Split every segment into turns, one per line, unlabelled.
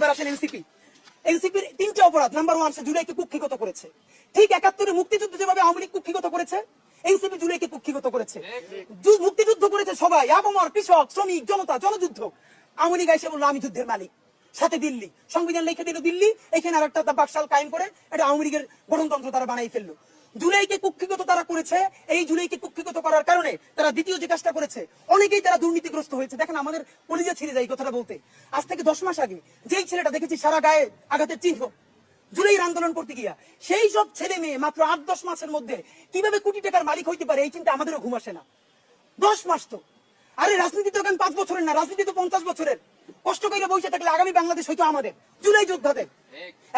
এবার আসেন এনসিপি। এনসিপির তিনটা অপরাধ। নাম্বার 1, সে জুলাইকে কুক্ষিগত করেছে। ঠিক 71-এ মুক্তিযুদ্ধ যেভাবে আওয়ামী লীগ কুক্ষিগত করেছে, এনসিপি জুলাইকে কুক্ষিগত করেছে। মুক্তিযুদ্ধ করেছে সবাই, আবমর, কৃষক, শ্রমিক, জনতা, জনযুদ্ধ। আওয়ামী লীগ এসে বললো আমি যুদ্ধের মালিক, সাথে দিল্লি সংবিধান লিখে দিল দিল্লি, এখানে আরেকটা বাকশাল কায়েম করে এটা আওয়ামী লীগের গঠনতন্ত্র তারা বানাই ফেললো। জুলাইকে কুক্ষিগত তারা করেছে। এই জুলাইকে কুক্ষিগত করার কারণে তারা দ্বিতীয় যে কাজটা করেছে, অনেকেই তারা দুর্নীতিগ্রস্ত হয়েছে। দেখেন আমাদের কলিজা ছিঁড়ে যায় কথাটা বলতে। আজ থেকে 10 মাস আগে যেই ছেলেটা দেখেছি সারা গায়ে আঘাতের চিহ্ন, জুলাইয়ের আন্দোলন করতে গিয়া, সেই সব ছেলে মেয়ে মাত্র 8-10 মাসের মধ্যে কিভাবে কোটি টাকার মালিক হইতে পারে, এই চিন্তা আমাদেরও ঘুম আসে না। 10 মাস তো, আরে রাজনীতি তো এখন 5 বছরের না, রাজনীতি তো 50 বছরের। কষ্ট করে বসে থাকলে আগামী বাংলাদেশ হয়তো আমাদের, জুলাই যোদ্ধাদের।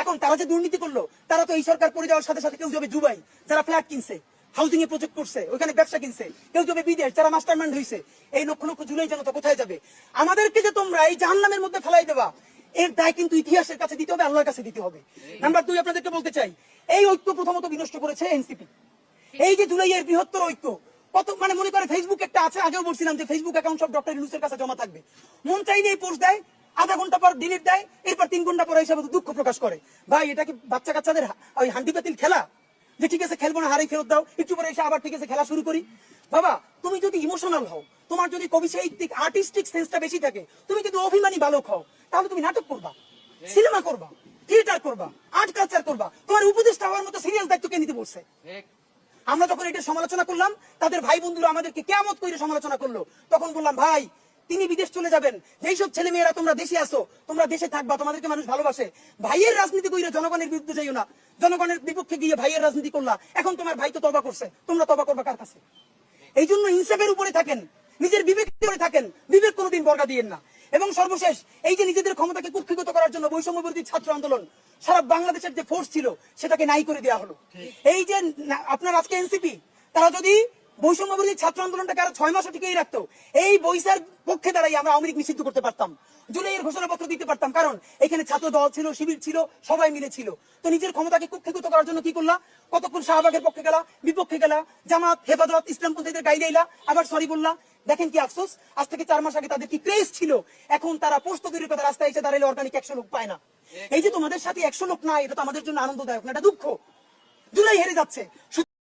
এখন তারা যে দুর্নীতি করলো, তারা তো এই সরকার পড়ে যাওয়ার সাথে সাথে কেউ যাবে দুবাই, যারা ফ্ল্যাট কিনছে, হাউজিং এ প্রজেক্ট করছে, ওখানে ব্যবসা কিনছে, কেউ যাবে বিদেশ, যারা মাস্টারমাইন্ড হয়েছে। এই লক্ষ লক্ষ জুলাই জনতা কোথায় যাবে? আমাদেরকে যে তোমরা এই জাহান্নামের মধ্যে ফেলাই দেবা, এর দায় কিন্তু ইতিহাসের কাছে দিতে হবে, আল্লাহর কাছে দিতে হবে। নাম্বার 2, আপনাদেরকে বলতে চাই, এই ঐক্য প্রথমত বিনষ্ট করেছে এনসিপি। এই যে জুলাইয়ের বৃহত্তর ঐক্য, কত মানে মনে করে ফেসবুক একটা আছে, আগেও বলছিলাম যে ফেসবুক অ্যাকাউন্ট সব ডক্টর ইউনূসের কাছে জমা থাকবে। মন চাইলে এই পোস্ট দেয়, আধা ঘন্টা পর ডিলিট দেয়, এরপর 3 ঘন্টা পরে হিসাবে দুঃখ প্রকাশ করে। ভাই এটা কি বাচ্চা কাচ্চাদের ওই হান্ডি পাতিল খেলা, যে ঠিক আছে খেলবো না, হারাই ফেরত দাও, একটু পরে এসে আবার ঠিক আছে খেলা শুরু করি? বাবা তুমি যদি ইমোশনাল হও, তোমার যদি কবি সাহিত্যিক আর্টিস্টিক সেন্সটা বেশি থাকে, তুমি যদি অভিমানী বালক হও, তাহলে তুমি নাটক করবা, সিনেমা করবা, থিয়েটার করবা, আর্ট কালচার করবা। তোমার উপদেষ্টা হওয়ার মতো সিরিয়াস দায়িত্ব কে নিতে বলছে? আমরা যখন এটা সমালোচনা করলাম, তাদের ভাই বন্ধুরা আমাদেরকে কিয়ামত করে সমালোচনা করলো, তখন বললাম ভাই তিনি বিদেশ চলে যাবেন, যেই সব ছেলে মেয়েরা তোমরা দেশে আসো, তোমরা দেশে থাকবা, তোমাদেরকে মানুষ ভালোবাসে। ভাইয়ের রাজনীতি কইরা জনগণের বিরুদ্ধে যাইও না, জনগণের বিপক্ষে গিয়ে ভাইয়ের রাজনীতি করলা, এখন তোমার ভাই তো তওবা করছে, তোমরা তওবা করবা কার কাছে? এই জন্য ইনসাফের উপরে থাকেন, নিজের বিবেকের উপরে থাকেন, বিবেক কোনোদিন বর্গা দিয়েন না। এবং সর্বশেষ, এই যে নিজেদের ক্ষমতাকে কুক্ষিগত করার জন্য বৈষম্য বিরোধী ছাত্র আন্দোলন, সারা বাংলাদেশের যে ফোর্স ছিল সেটাকে নাই করে দেওয়া হলো। এই যে আপনার আজকে এনসিপি, তারা যদি বৈষম্য বিরোধী ছাত্র আন্দোলনটাকে আরো 6 মাসও টিকেই রাখতো, এই বৈশার পক্ষে দাঁড়াই আমরা আওয়ামী লীগ নিষিদ্ধ করতে পারতাম, জুলাইয়ের ঘোষণাপত্র দিতে পারতাম। কারণ এখানে ছাত্র দল ছিল, শিবির ছিল, সবাই মিলে ছিল। তো নিজের ক্ষমতাকে কুক্ষিগত করার জন্য কি করলা? কতক্ষণ শাহবাগের পক্ষে গেলা, বিপক্ষে গেলা, জামাত, হেফাজত, ইসলামপন্থীদের গাইড আইলা, আবার সরি বললা। দেখেন কি আফসোস, আজ থেকে 4 মাস আগে তাদের কি ক্রেজ ছিল, এখন তারা পোস্ত তৈরির কথা রাস্তায় এসে দাঁড়াইলে অর্গানিক 100 লোক পায় না। এই যে তোমাদের সাথে 100 লোক নাই, এটা তো আমাদের জন্য আনন্দদায়ক না, এটা দুঃখ। জুলাই হেরে যাচ্ছে।